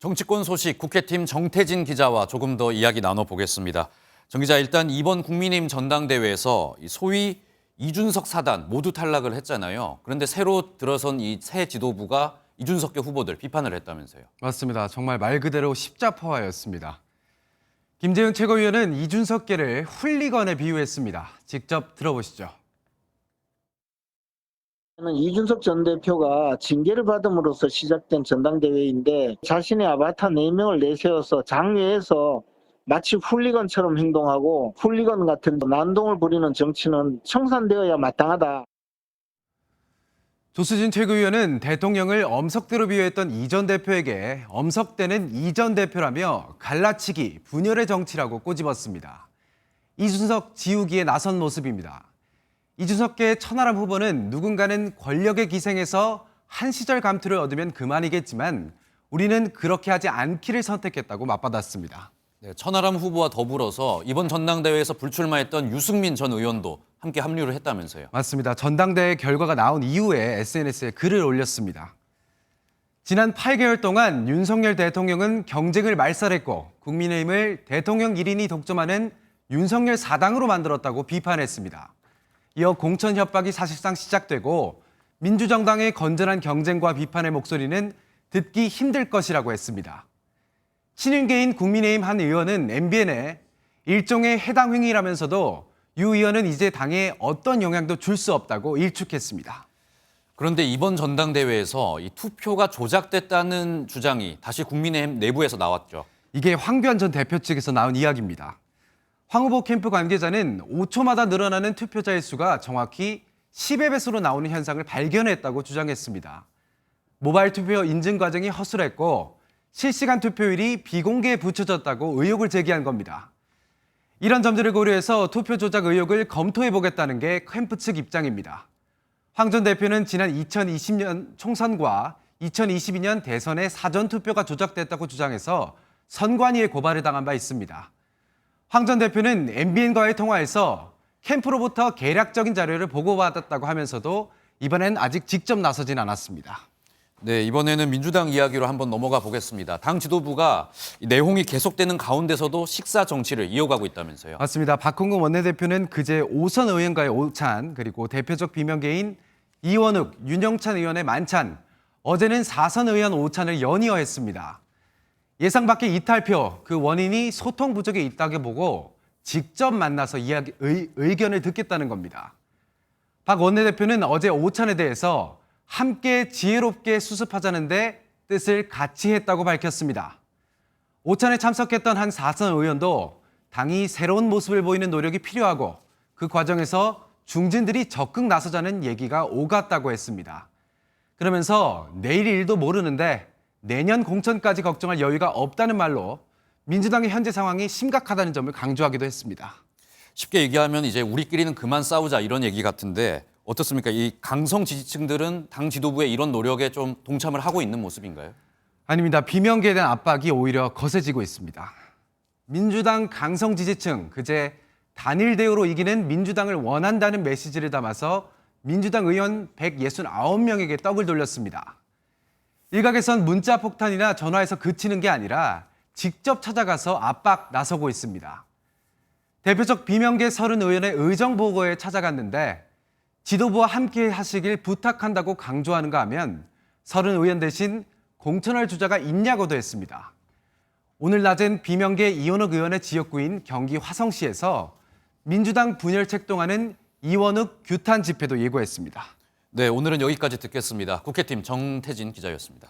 정치권 소식 국회팀 정태진 기자와 조금 더 이야기 나눠보겠습니다. 정 기자, 일단 이번 국민의힘 전당대회에서 소위 이준석 사단 모두 탈락을 했잖아요. 그런데 새로 들어선 이 새 지도부가 이준석계 후보들 비판을 했다면서요. 맞습니다. 정말 말 그대로 십자포화였습니다. 김재형 최고위원은 이준석계를 훌리건에 비유했습니다. 직접 들어보시죠. 이준석 전 대표가 징계를 받음으로써 시작된 전당대회인데 자신의 아바타 4명을 내세워서 장외에서 마치 훌리건처럼 행동하고 훌리건 같은 난동을 부리는 정치는 청산되어야 마땅하다. 조수진 최고위원은 대통령을 엄석대로 비유했던 이 전 대표에게 엄석대는 이 전 대표라며 갈라치기, 분열의 정치라고 꼬집었습니다. 이준석 지우기에 나선 모습입니다. 이준석계 천하람 후보는 누군가는 권력의 기생에서 한 시절 감투를 얻으면 그만이겠지만 우리는 그렇게 하지 않기를 선택했다고 맞받았습니다. 네, 천하람 후보와 더불어서 이번 전당대회에서 불출마했던 유승민 전 의원도 함께 합류를 했다면서요. 맞습니다. 전당대회 결과가 나온 이후에 SNS에 글을 올렸습니다. 지난 8개월 동안 윤석열 대통령은 경쟁을 말살했고 국민의힘을 대통령 1인이 독점하는 윤석열 사당으로 만들었다고 비판했습니다. 이어 공천 협박이 사실상 시작되고 민주정당의 건전한 경쟁과 비판의 목소리는 듣기 힘들 것이라고 했습니다. 친윤계인 국민의힘 한 의원은 MBN에 일종의 해당 행위라면서도 유 의원은 이제 당에 어떤 영향도 줄 수 없다고 일축했습니다. 그런데 이번 전당대회에서 이 투표가 조작됐다는 주장이 다시 국민의힘 내부에서 나왔죠. 이게 황교안 전 대표 측에서 나온 이야기입니다. 황 후보 캠프 관계자는 5초마다 늘어나는 투표자의 수가 정확히 10의 배수로 나오는 현상을 발견했다고 주장했습니다. 모바일 투표 인증 과정이 허술했고 실시간 투표율이 비공개에 붙여졌다고 의혹을 제기한 겁니다. 이런 점들을 고려해서 투표 조작 의혹을 검토해보겠다는 게 캠프 측 입장입니다. 황 전 대표는 지난 2020년 총선과 2022년 대선의 사전투표가 조작됐다고 주장해서 선관위에 고발을 당한 바 있습니다. 황 전 대표는 MBN과의 통화에서 캠프로부터 계략적인 자료를 보고받았다고 하면서도 이번엔 아직 직접 나서진 않았습니다. 네, 이번에는 민주당 이야기로 한번 넘어가 보겠습니다. 당 지도부가 내홍이 계속되는 가운데서도 식사 정치를 이어가고 있다면서요. 맞습니다. 박홍근 원내대표는 그제 오선 의원과의 오찬, 그리고 대표적 비명계인 이원욱, 윤영찬 의원의 만찬, 어제는 4선 의원 오찬을 연이어 했습니다. 예상 밖의 이탈표, 그 원인이 소통 부족에 있다고 보고 직접 만나서 의견을 듣겠다는 겁니다. 박 원내대표는 어제 오찬에 대해서 함께 지혜롭게 수습하자는데 뜻을 같이 했다고 밝혔습니다. 오찬에 참석했던 한 4선 의원도 당이 새로운 모습을 보이는 노력이 필요하고 그 과정에서 중진들이 적극 나서자는 얘기가 오갔다고 했습니다. 그러면서 내일 일도 모르는데 내년 공천까지 걱정할 여유가 없다는 말로 민주당의 현재 상황이 심각하다는 점을 강조하기도 했습니다. 쉽게 얘기하면 이제 우리끼리는 그만 싸우자 이런 얘기 같은데 어떻습니까? 이 강성 지지층들은 당 지도부의 이런 노력에 좀 동참을 하고 있는 모습인가요? 아닙니다. 비명계에 대한 압박이 오히려 거세지고 있습니다. 민주당 강성 지지층, 그제 단일 대우로 이기는 민주당을 원한다는 메시지를 담아서 민주당 의원 169명에게 떡을 돌렸습니다. 일각에선 문자 폭탄이나 전화에서 그치는 게 아니라 직접 찾아가서 압박 나서고 있습니다. 대표적 비명계 30의원의 의정보고에 찾아갔는데 지도부와 함께 하시길 부탁한다고 강조하는가 하면 30의원 대신 공천할 주자가 있냐고도 했습니다. 오늘 낮엔 비명계 이원욱 의원의 지역구인 경기 화성시에서 민주당 분열 책동하는 이원욱 규탄 집회도 예고했습니다. 네, 오늘은 여기까지 듣겠습니다. 국회팀 정태진 기자였습니다.